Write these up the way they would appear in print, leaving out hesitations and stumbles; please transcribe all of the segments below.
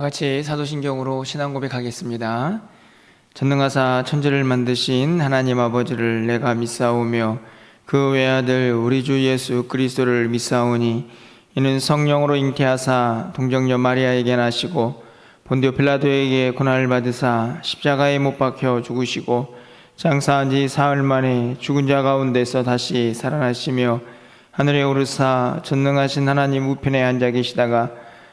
같이 사도신경으로 신앙 고백하겠습니다. 전능하사 천지를 만드신 하나님 아버지를 내가 믿사오며 그 외아들 우리 주 예수 그리스도를 믿사오니 이는 성령으로 잉태하사 동정녀 마리아에게 나시고 본디오 빌라도에게 고난을 받으사 십자가에 못 박혀 죽으시고 장사한 지 사흘 만에 죽은 자 가운데서 다시 살아나시며 하늘에 오르사 전능하신 하나님 우편에 앉아 계시다가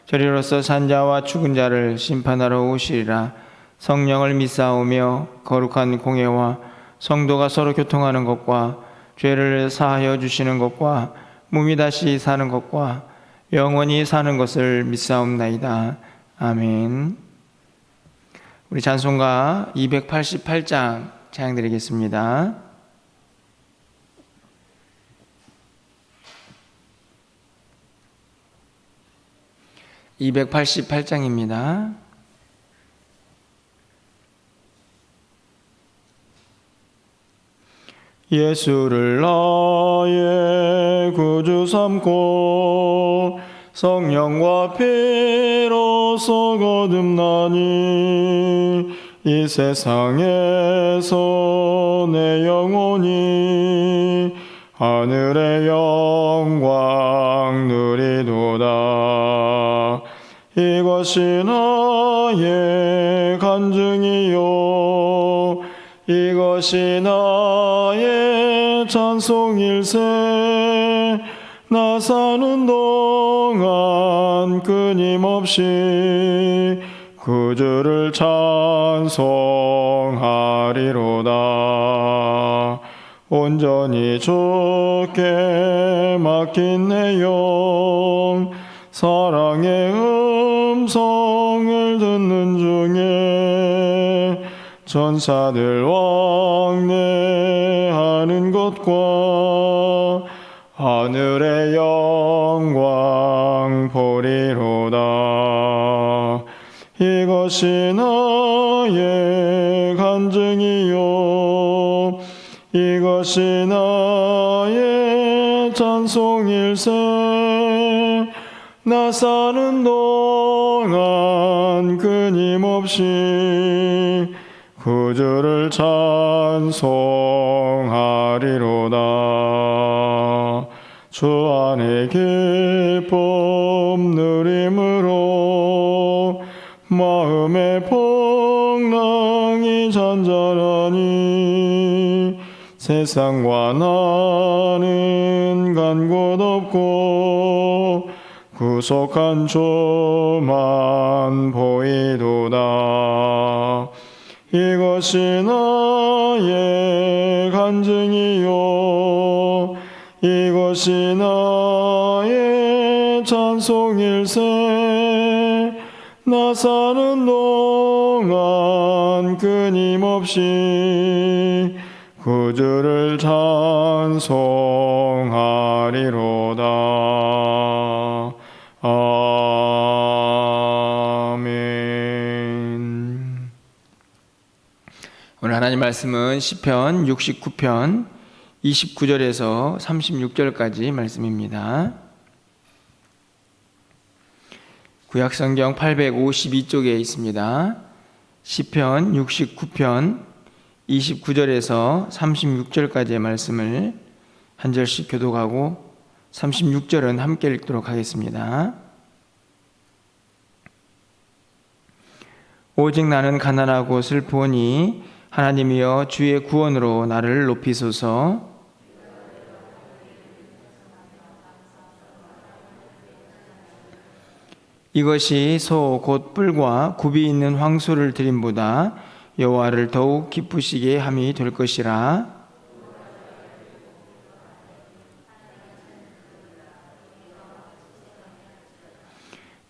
저리로서 산자와 죽은 자를 심판하러 오시리라. 성령을 믿사오며 거룩한 공예와 성도가 서로 교통하는 것과 죄를 사하여 주시는 것과 몸이 다시 사는 것과 영원히 사는 것을 믿사옵나이다. 아멘. 우리 찬송가 288장 찬양드리겠습니다. 288장입니다. 예수를 나의 구주 삼고 성령과 피로써 거듭나니 이 세상에서 내 영혼이 하늘의 영광 누리도다. 이것이 나의 간증이요 이것이 나의 찬송일세. 나 사는 동안 끊임없이 구주를 찬송하리로다. 온전히 주께 맡긴 내 영 사랑의 음성을 듣는 중에 전사들 왕래하는 것과 하늘의 영광 보리로다. 이것이 나의 간증이요 이것이 나의 찬송일세. 나 사는 동안 끊임없이 구주를 찬송하리로다. 주 안에 기쁨 누림으로 마음의 풍랑이 잔잔하니 세상과 나는 간 곳 없고 구속한 주만 보이도다. 이것이 나의 간증이요 이것이 나의 찬송일세. 나 사는 동안 끊임없이 구주를 찬송하리로다. 아멘. 오늘 하나님 말씀은 시편 69편 29절에서 36절까지 말씀입니다. 구약성경 852쪽에 있습니다. 시편 69편 29절에서 36절까지의 말씀을 한 절씩 교독하고 36절은 함께 읽도록 하겠습니다. 오직 나는 가난하고 슬프오니 하나님이여 주의 구원으로 나를 높이소서. 이것이 소 곧 뿔과 굽이 있는 황소를 드림보다 여호와를 더욱 기쁘시게 함이 될 것이라.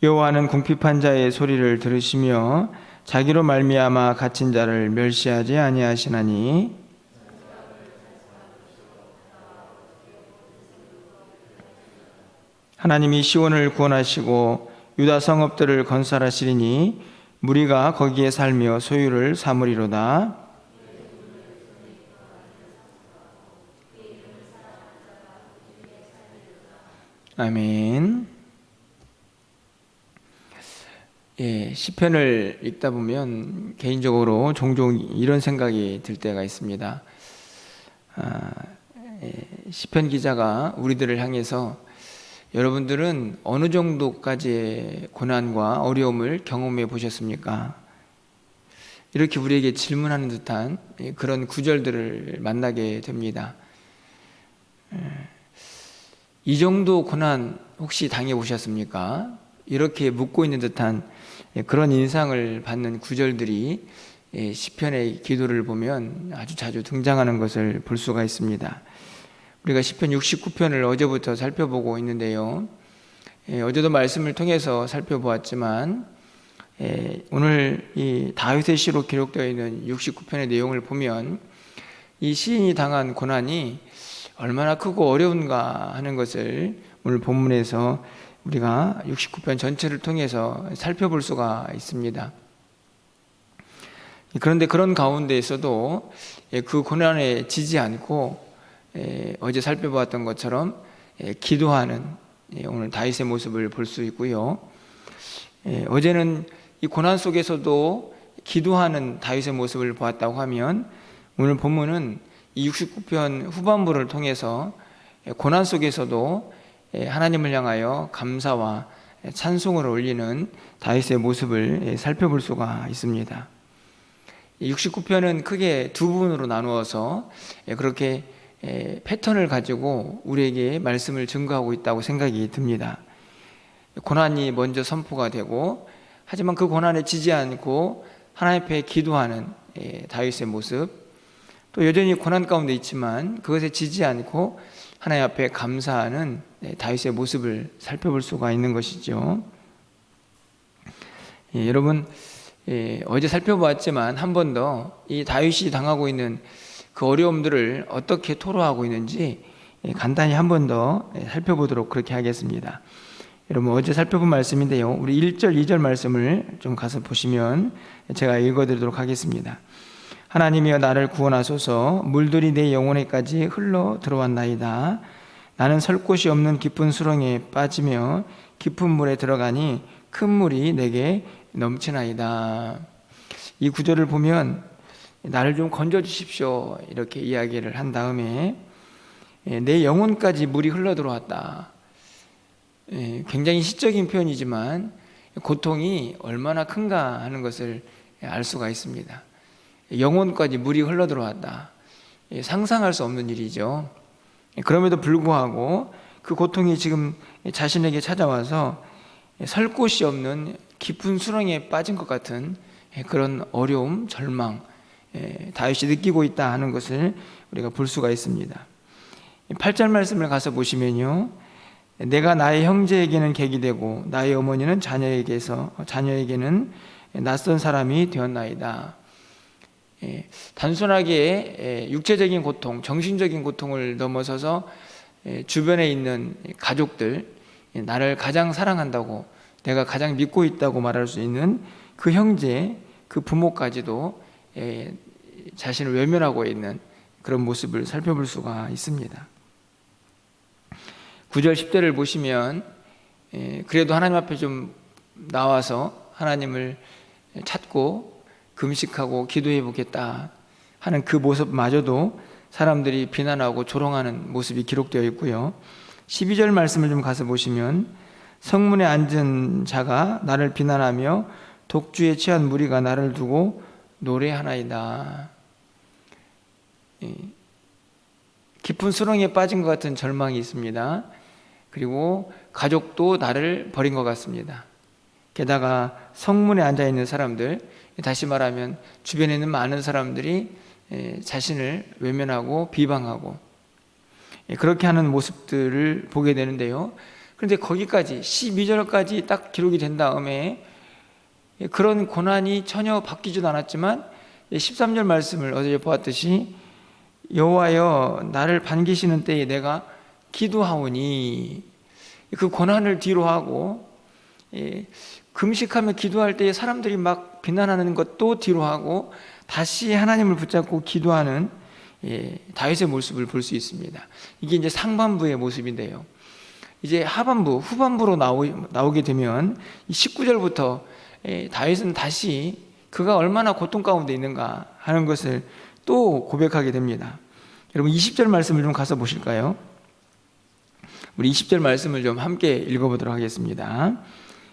여호와는 궁핍한 자의 소리를 들으시며 자기로 말미암아 갇힌 자를 멸시하지 아니하시나니 하나님이 시온을 구원하시고 유다 성읍들을 건설하시리니 무리가 거기에 살며 소유를 삼으리로다. 아멘. 시편을 읽다 보면 개인적으로 종종 이런 생각이 들 때가 있습니다. 시편 기자가 우리들을 향해서 여러분들은 어느 정도까지의 고난과 어려움을 경험해 보셨습니까? 이렇게 우리에게 질문하는 듯한 그런 구절들을 만나게 됩니다. 이 정도 고난 혹시 당해 보셨습니까? 이렇게 묻고 있는 듯한 그런 인상을 받는 구절들이 시편의 기도를 보면 아주 자주 등장하는 것을 볼 수가 있습니다. 우리가 시편 69편을 어제부터 살펴보고 있는데요. 어제도 말씀을 통해서 살펴보았지만 오늘 이 다윗의 시로 기록되어 있는 69편의 내용을 보면 이 시인이 당한 고난이 얼마나 크고 어려운가 하는 것을 오늘 본문에서 우리가 69편 전체를 통해서 살펴볼 수가 있습니다. 그런데 그런 가운데에서도 그 고난에 지지 않고 어제 살펴보았던 것처럼 기도하는 오늘 다윗의 모습을 볼 수 있고요. 어제는 이 고난 속에서도 기도하는 다윗의 모습을 보았다고 하면 오늘 본문은 이 69편 후반부를 통해서 고난 속에서도 하나님을 향하여 감사와 찬송을 올리는 다윗의 모습을 살펴볼 수가 있습니다. 69편은 크게 두 부분으로 나누어서 그렇게 패턴을 가지고 우리에게 말씀을 증거하고 있다고 생각이 듭니다. 고난이 먼저 선포가 되고 하지만 그 고난에 지지 않고 하나님 앞에 기도하는 다윗의 모습, 또 여전히 고난 가운데 있지만 그것에 지지 않고 하나님 앞에 감사하는 다윗의 모습을 살펴볼 수가 있는 것이죠. 여러분 어제 살펴보았지만 한 번 더 이 다윗이 당하고 있는 그 어려움들을 어떻게 토로하고 있는지 간단히 한 번 더 살펴보도록 그렇게 하겠습니다. 여러분 어제 살펴본 말씀인데요, 우리 1절 2절 말씀을 좀 가서 보시면 제가 읽어드리도록 하겠습니다. 하나님이여 나를 구원하소서. 물들이 내 영혼에까지 흘러 들어왔나이다. 나는 설 곳이 없는 깊은 수렁에 빠지며 깊은 물에 들어가니 큰 물이 내게 넘치나이다. 이 구절을 보면 나를 좀 건져 주십시오 이렇게 이야기를 한 다음에 내 영혼까지 물이 흘러 들어왔다. 굉장히 시적인 표현이지만 고통이 얼마나 큰가 하는 것을 알 수가 있습니다. 영혼까지 물이 흘러 들어왔다. 상상할 수 없는 일이죠. 그럼에도 불구하고 그 고통이 지금 자신에게 찾아와서 설 곳이 없는 깊은 수렁에 빠진 것 같은 그런 어려움, 절망, 다윗이 느끼고 있다 하는 것을 우리가 볼 수가 있습니다. 8절 말씀을 가서 보시면요, 내가 나의 형제에게는 객이 되고 나의 어머니는 자녀에게는 낯선 사람이 되었나이다. 단순하게 육체적인 고통, 정신적인 고통을 넘어서서 주변에 있는 가족들, 나를 가장 사랑한다고, 내가 가장 믿고 있다고 말할 수 있는 그 형제, 그 부모까지도 자신을 외면하고 있는 그런 모습을 살펴볼 수가 있습니다. 9절 10절을 보시면 그래도 하나님 앞에 좀 나와서 하나님을 찾고 금식하고 기도해 보겠다 하는 그 모습마저도 사람들이 비난하고 조롱하는 모습이 기록되어 있고요. 12절 말씀을 좀 가서 보시면 성문에 앉은 자가 나를 비난하며 독주에 취한 무리가 나를 두고 노래하나이다. 깊은 수렁에 빠진 것 같은 절망이 있습니다. 그리고 가족도 나를 버린 것 같습니다. 게다가 성문에 앉아있는 사람들, 다시 말하면 주변에 있는 많은 사람들이 자신을 외면하고 비방하고 그렇게 하는 모습들을 보게 되는데요. 그런데 거기까지 12절까지 딱 기록이 된 다음에 그런 고난이 전혀 바뀌지도 않았지만 13절 말씀을 어제 보았듯이 여호와여 나를 반기시는 때에 내가 기도하오니, 그 고난을 뒤로 하고 금식하며 기도할 때에 사람들이 막 비난하는 것도 뒤로 하고 다시 하나님을 붙잡고 기도하는 다윗의 모습을 볼 수 있습니다. 이게 이제 상반부의 모습인데요. 이제 하반부, 후반부로 나오게 되면 19절부터 다윗은 다시 그가 얼마나 고통 가운데 있는가 하는 것을 또 고백하게 됩니다. 여러분 20절 말씀을 좀 가서 보실까요? 우리 20절 말씀을 좀 함께 읽어보도록 하겠습니다.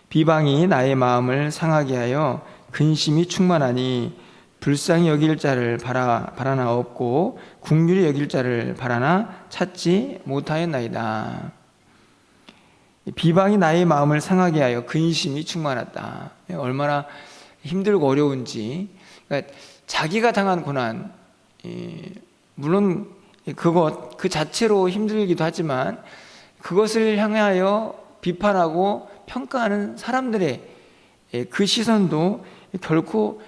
비방이 나의 마음을 상하게 하여 근심이 충만하니 불쌍히 여길 자를 바라나 없고 긍휼히 여길 자를 바라나 찾지 못하였나이다. 비방이 나의 마음을 상하게 하여 근심이 충만하다. 얼마나 힘들고 어려운지. 그러니까 자기가 당한 고난, 물론 그 자체로 힘들기도 하지만 그것을 향하여 비판하고 평가하는 사람들의 그 시선도 결코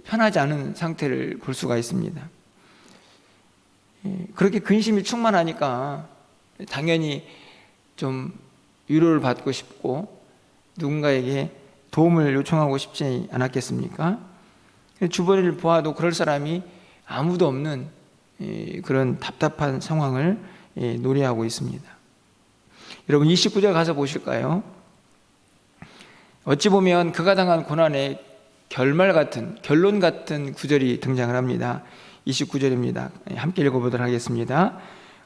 편하지 않은 상태를 볼 수가 있습니다. 그렇게 근심이 충만하니까 당연히 좀 위로를 받고 싶고 누군가에게 도움을 요청하고 싶지 않았겠습니까? 주변을 보아도 그럴 사람이 아무도 없는 그런 답답한 상황을 노래하고 있습니다. 여러분 29절 가서 보실까요? 어찌 보면 그가 당한 고난의 결론 같은 구절이 등장을 합니다. 29절입니다. 함께 읽어보도록 하겠습니다.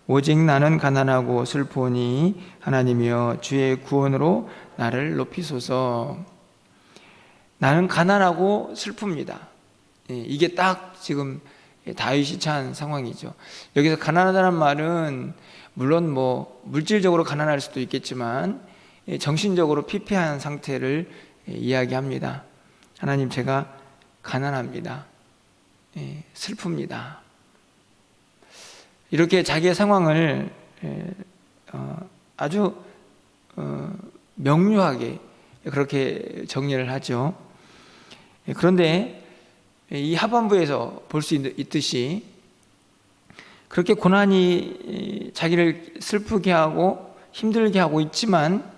오직 나는 가난하고 슬프오니 하나님이여 주의 구원으로 나를 높이소서. 나는 가난하고 슬픕니다. 이게 딱 지금 다윗이 처한 상황이죠. 여기서 가난하다는 말은 물론 물질적으로 가난할 수도 있겠지만 정신적으로 피폐한 상태를 이야기합니다. 하나님, 제가 가난합니다. 슬픕니다. 이렇게 자기의 상황을 아주 명료하게 그렇게 정리를 하죠. 그런데 이 하반부에서 볼 수 있듯이 그렇게 고난이 자기를 슬프게 하고 힘들게 하고 있지만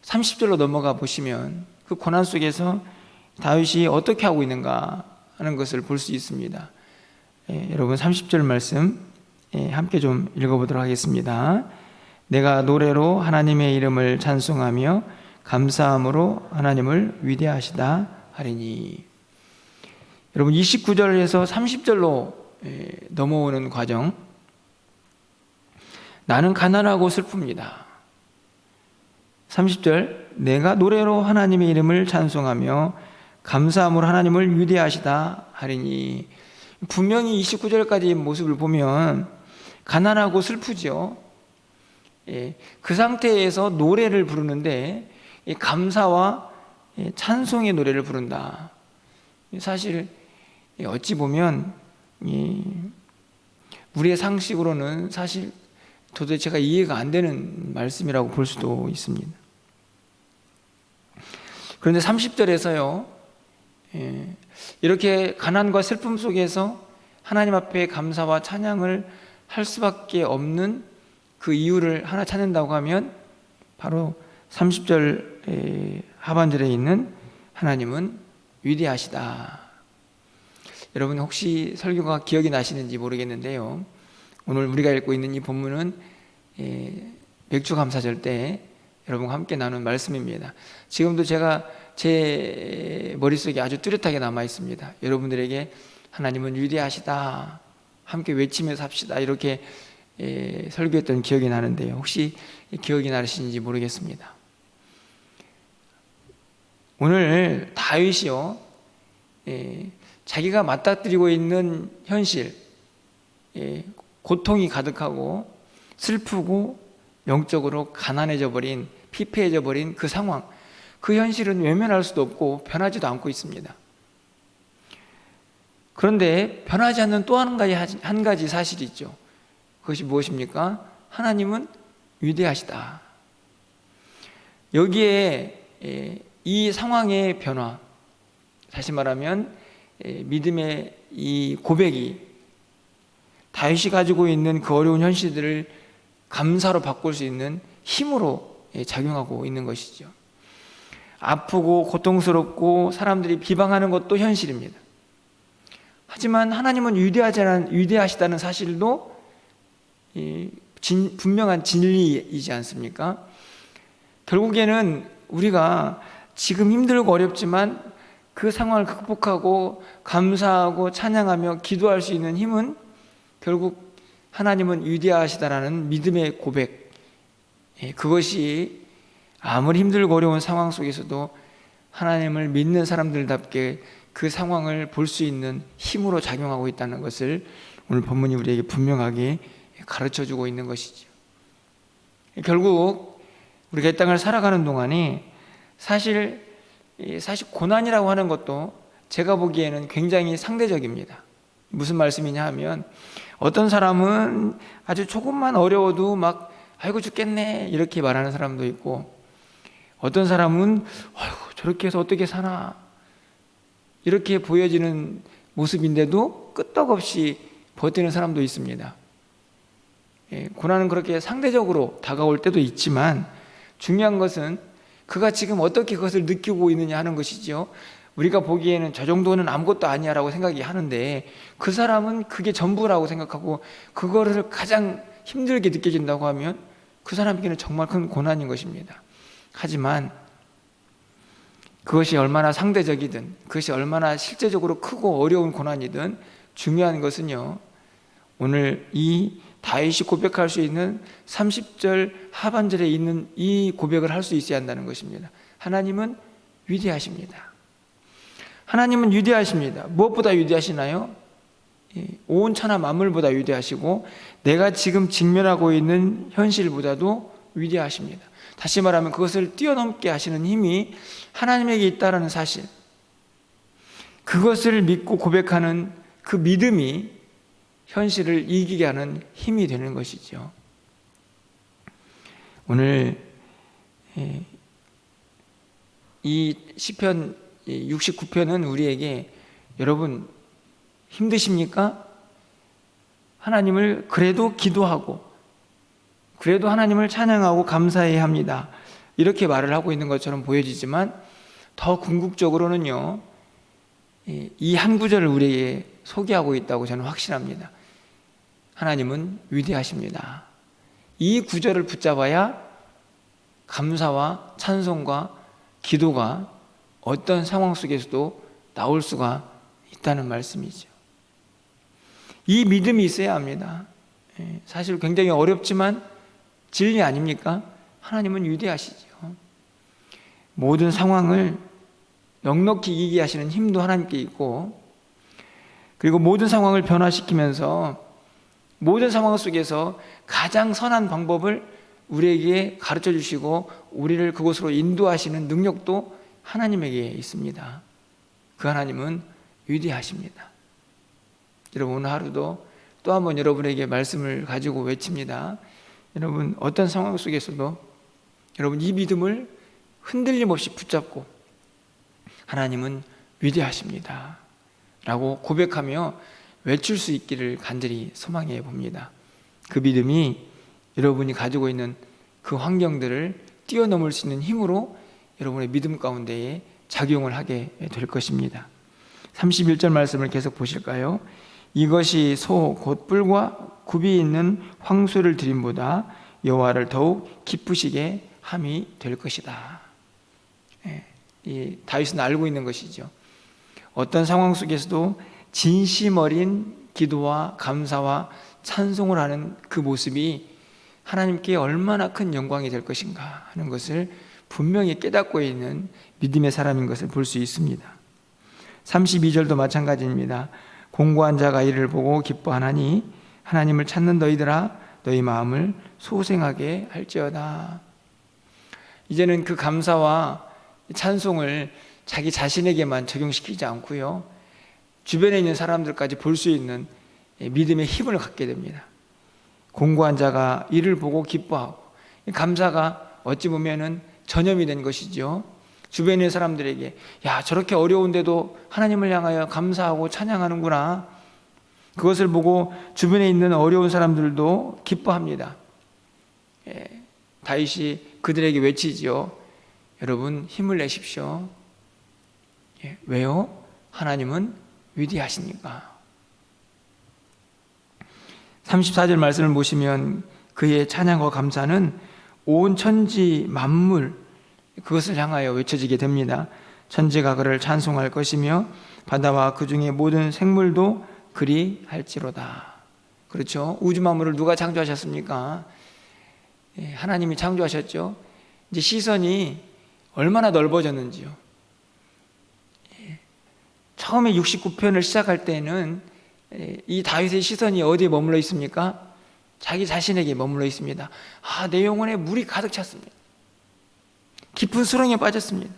30절로 넘어가 보시면 그 고난 속에서 다윗이 어떻게 하고 있는가 하는 것을 볼 수 있습니다. 여러분 30절 말씀 함께 좀 읽어보도록 하겠습니다. 내가 노래로 하나님의 이름을 찬송하며 감사함으로 하나님을 위대하시다 하리니. 여러분 29절에서 30절로 넘어오는 과정, 나는 가난하고 슬픕니다. 30절, 내가 노래로 하나님의 이름을 찬송하며 감사함으로 하나님을 위대하시다 하리니. 분명히 29절까지 모습을 보면 가난하고 슬프죠. 그 상태에서 노래를 부르는데 감사와 찬송의 노래를 부른다. 사실 어찌 보면 우리의 상식으로는 사실 도대체가 이해가 안 되는 말씀이라고 볼 수도 있습니다. 그런데 30절에서요, 이렇게 가난과 슬픔 속에서 하나님 앞에 감사와 찬양을 할 수밖에 없는 그 이유를 하나 찾는다고 하면 바로 30절 하반절에 있는 하나님은 위대하시다. 여러분 혹시 설교가 기억이 나시는지 모르겠는데요, 오늘 우리가 읽고 있는 이 본문은 맥주감사절 때 여러분과 함께 나눈 말씀입니다. 지금도 제가 제 머릿속에 아주 뚜렷하게 남아 있습니다. 여러분들에게 하나님은 위대하시다, 함께 외치면서 합시다, 이렇게 설교했던 기억이 나는데요, 혹시 기억이 나시는지 모르겠습니다. 오늘 다윗이요, 자기가 맞닥뜨리고 있는 현실, 고통이 가득하고 슬프고 영적으로 가난해져 버린, 피폐해져 버린 그 상황, 그 현실은 외면할 수도 없고 변하지도 않고 있습니다. 그런데 변하지 않는 또 한 가지 사실이 있죠. 그것이 무엇입니까? 하나님은 위대하시다. 여기에 이 상황의 변화, 다시 말하면 믿음의 이 고백이 다윗이 가지고 있는 그 어려운 현실들을 감사로 바꿀 수 있는 힘으로 작용하고 있는 것이죠. 아프고 고통스럽고 사람들이 비방하는 것도 현실입니다. 하지만 하나님은 위대하시다는 사실도 분명한 진리이지 않습니까? 결국에는 우리가 지금 힘들고 어렵지만 그 상황을 극복하고 감사하고 찬양하며 기도할 수 있는 힘은 결국 하나님은 위대하시다라는 믿음의 고백, 그것이 아무리 힘들고 어려운 상황 속에서도 하나님을 믿는 사람들답게 그 상황을 볼 수 있는 힘으로 작용하고 있다는 것을 오늘 본문이 우리에게 분명하게 가르쳐주고 있는 것이죠. 결국 우리가 이 땅을 살아가는 동안에 사실 고난이라고 하는 것도 제가 보기에는 굉장히 상대적입니다. 무슨 말씀이냐 하면 어떤 사람은 아주 조금만 어려워도 막 아이고 죽겠네 이렇게 말하는 사람도 있고, 어떤 사람은 아이고 저렇게 해서 어떻게 사나 이렇게 보여지는 모습인데도 끄떡없이 버티는 사람도 있습니다. 고난은 그렇게 상대적으로 다가올 때도 있지만 중요한 것은 그가 지금 어떻게 그것을 느끼고 있느냐 하는 것이죠. 우리가 보기에는 저 정도는 아무것도 아니야 라고 생각이 하는데 그 사람은 그게 전부라고 생각하고 그거를 가장 힘들게 느껴진다고 하면 그 사람에게는 정말 큰 고난인 것입니다. 하지만 그것이 얼마나 상대적이든 그것이 얼마나 실제적으로 크고 어려운 고난이든 중요한 것은요, 오늘 이 다윗이 고백할 수 있는 30절 하반절에 있는 이 고백을 할 수 있어야 한다는 것입니다. 하나님은 위대하십니다. 하나님은 위대하십니다. 무엇보다 위대하시나요? 온 천하 만물보다 위대하시고 내가 지금 직면하고 있는 현실보다도 위대하십니다. 다시 말하면 그것을 뛰어넘게 하시는 힘이 하나님에게 있다는 사실, 그것을 믿고 고백하는 그 믿음이 현실을 이기게 하는 힘이 되는 것이죠. 오늘 이 시편 69편은 우리에게 여러분 힘드십니까? 하나님을 그래도 기도하고 그래도 하나님을 찬양하고 감사해야 합니다. 이렇게 말을 하고 있는 것처럼 보여지지만 더 궁극적으로는요, 이 한 구절을 우리에게 소개하고 있다고 저는 확신합니다. 하나님은 위대하십니다. 이 구절을 붙잡아야 감사와 찬송과 기도가 어떤 상황 속에서도 나올 수가 있다는 말씀이죠. 이 믿음이 있어야 합니다. 사실 굉장히 어렵지만 진리 아닙니까? 하나님은 위대하시죠. 모든 상황을 넉넉히 이기게 하시는 힘도 하나님께 있고, 그리고 모든 상황을 변화시키면서 모든 상황 속에서 가장 선한 방법을 우리에게 가르쳐 주시고 우리를 그곳으로 인도하시는 능력도 하나님에게 있습니다. 그 하나님은 위대하십니다. 여러분 오늘 하루도 또 한번 여러분에게 말씀을 가지고 외칩니다. 여러분 어떤 상황 속에서도 여러분 이 믿음을 흔들림 없이 붙잡고 하나님은 위대하십니다 라고 고백하며 외칠 수 있기를 간절히 소망해 봅니다. 그 믿음이 여러분이 가지고 있는 그 환경들을 뛰어넘을 수 있는 힘으로 여러분의 믿음 가운데에 작용을 하게 될 것입니다. 31절 말씀을 계속 보실까요? 이것이 소 곧 뿔과 굽이 있는 황소를 드림보다 여호와를 더욱 기쁘시게 함이 될 것이다. 이 다윗은 알고 있는 것이죠. 어떤 상황 속에서도 진심 어린 기도와 감사와 찬송을 하는 그 모습이 하나님께 얼마나 큰 영광이 될 것인가 하는 것을 분명히 깨닫고 있는 믿음의 사람인 것을 볼 수 있습니다. 32절도 마찬가지입니다. 공고한 자가 이를 보고 기뻐하나니 하나님을 찾는 너희들아 너희 마음을 소생하게 할지어다. 이제는 그 감사와 찬송을 자기 자신에게만 적용시키지 않고요, 주변에 있는 사람들까지 볼 수 있는 믿음의 힘을 갖게 됩니다. 공고한 자가 이를 보고 기뻐하고, 감사가 어찌 보면은 전염이 된 것이죠. 주변에 있는 사람들에게 야 저렇게 어려운데도 하나님을 향하여 감사하고 찬양하는구나, 그것을 보고 주변에 있는 어려운 사람들도 기뻐합니다. 다윗이 그들에게 외치지요. 여러분 힘을 내십시오. 왜요? 하나님은 위대하시니까. 34절 말씀을 보시면 그의 찬양과 감사는 온 천지 만물 그것을 향하여 외쳐지게 됩니다. 천지가 그를 찬송할 것이며 바다와 그 중에 모든 생물도 그리할지로다. 그렇죠? 우주 만물을 누가 창조하셨습니까? 하나님이 창조하셨죠. 이제 시선이 얼마나 넓어졌는지요. 처음에 69편을 시작할 때는 이 다윗의 시선이 어디에 머물러 있습니까? 자기 자신에게 머물러 있습니다. 내 영혼에 물이 가득 찼습니다. 깊은 수렁에 빠졌습니다.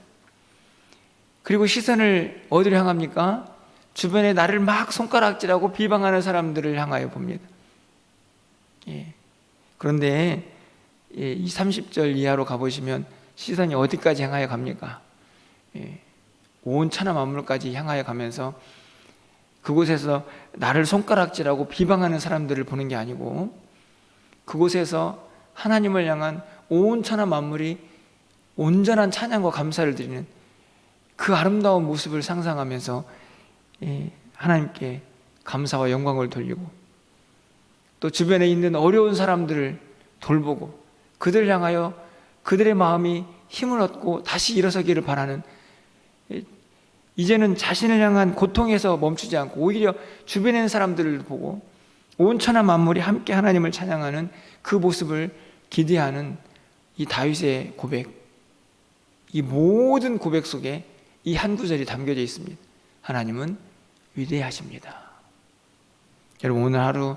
그리고 시선을 어디로 향합니까? 주변에 나를 막 손가락질하고 비방하는 사람들을 향하여 봅니다. 그런데 이 30절 이하로 가보시면 시선이 어디까지 향하여 갑니까? 온 천하 만물까지 향하여 가면서 그곳에서 나를 손가락질하고 비방하는 사람들을 보는 게 아니고 그곳에서 하나님을 향한 온 천하 만물이 온전한 찬양과 감사를 드리는 그 아름다운 모습을 상상하면서 하나님께 감사와 영광을 돌리고 또 주변에 있는 어려운 사람들을 돌보고 그들을 향하여 그들의 마음이 힘을 얻고 다시 일어서기를 바라는, 이제는 자신을 향한 고통에서 멈추지 않고 오히려 주변에 있는 사람들을 보고 온 천하 만물이 함께 하나님을 찬양하는 그 모습을 기대하는 이 다윗의 고백, 이 모든 고백 속에 이 한 구절이 담겨져 있습니다. 하나님은 위대하십니다. 여러분 오늘 하루,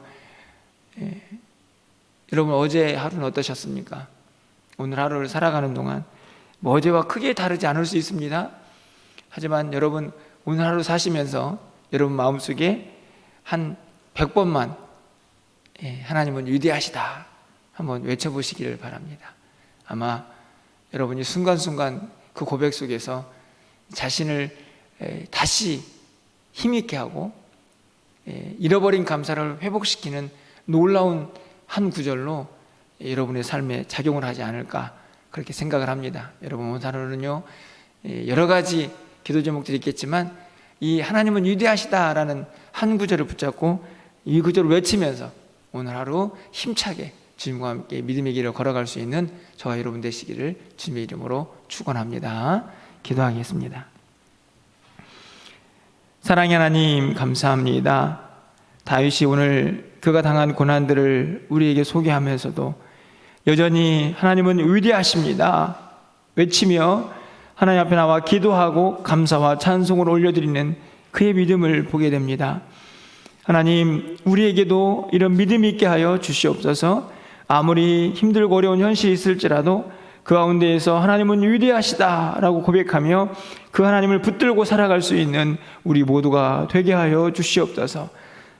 여러분 어제 하루는 어떠셨습니까? 오늘 하루를 살아가는 동안 어제와 크게 다르지 않을 수 있습니다. 하지만 여러분 오늘 하루 사시면서 여러분 마음속에 한 100번만 하나님은 위대하시다 한번 외쳐보시기를 바랍니다. 아마 여러분이 순간순간 그 고백 속에서 자신을 다시 힘있게 하고 잃어버린 감사를 회복시키는 놀라운 한 구절로 여러분의 삶에 작용을 하지 않을까 그렇게 생각을 합니다. 여러분 오늘 하루는요 여러 가지 기도 제목들이 있겠지만 이 하나님은 위대하시다라는 한 구절을 붙잡고 이 구절을 외치면서 오늘 하루 힘차게 주님과 함께 믿음의 길을 걸어갈 수 있는 저와 여러분 되시기를 주님의 이름으로 축원합니다. 기도하겠습니다. 사랑의 하나님 감사합니다. 다윗이 오늘 그가 당한 고난들을 우리에게 소개하면서도 여전히 하나님은 위대하십니다 외치며 하나님 앞에 나와 기도하고 감사와 찬송을 올려드리는 그의 믿음을 보게 됩니다. 하나님 우리에게도 이런 믿음 있게 하여 주시옵소서. 아무리 힘들고 어려운 현실이 있을지라도 그 가운데에서 하나님은 위대하시다라고 고백하며 그 하나님을 붙들고 살아갈 수 있는 우리 모두가 되게 하여 주시옵소서.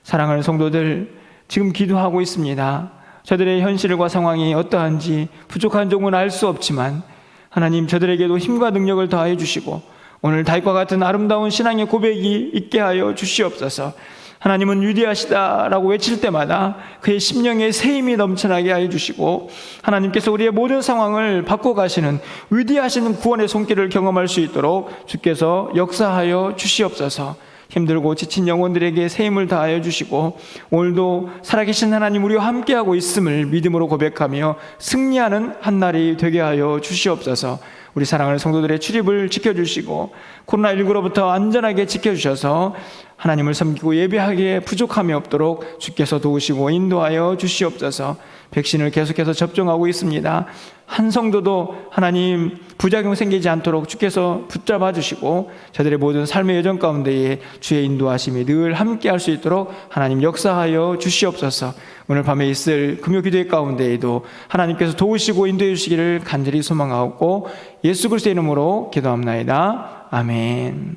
사랑하는 성도들 지금 기도하고 있습니다. 저들의 현실과 상황이 어떠한지 부족한 점은 알 수 없지만 하나님 저들에게도 힘과 능력을 더하여 주시고 오늘 다윗과 같은 아름다운 신앙의 고백이 있게 하여 주시옵소서. 하나님은 위대하시다라고 외칠 때마다 그의 심령에 새 힘이 넘쳐나게 하여 주시고 하나님께서 우리의 모든 상황을 바꿔가시는 위대하신 구원의 손길을 경험할 수 있도록 주께서 역사하여 주시옵소서. 힘들고 지친 영혼들에게 새 힘을 다하여 주시고 오늘도 살아계신 하나님 우리와 함께하고 있음을 믿음으로 고백하며 승리하는 한 날이 되게 하여 주시옵소서. 우리 사랑하는 성도들의 출입을 지켜주시고 코로나19로부터 안전하게 지켜주셔서 하나님을 섬기고 예배하기에 부족함이 없도록 주께서 도우시고 인도하여 주시옵소서. 백신을 계속해서 접종하고 있습니다. 한 성도도 하나님 부작용 생기지 않도록 주께서 붙잡아 주시고 저들의 모든 삶의 여정 가운데에 주의 인도하심이 늘 함께 할 수 있도록 하나님 역사하여 주시옵소서. 오늘 밤에 있을 금요 기도회 가운데에도 하나님께서 도우시고 인도해 주시기를 간절히 소망하고 예수 그리스도의 이름으로 기도합나이다. 아멘.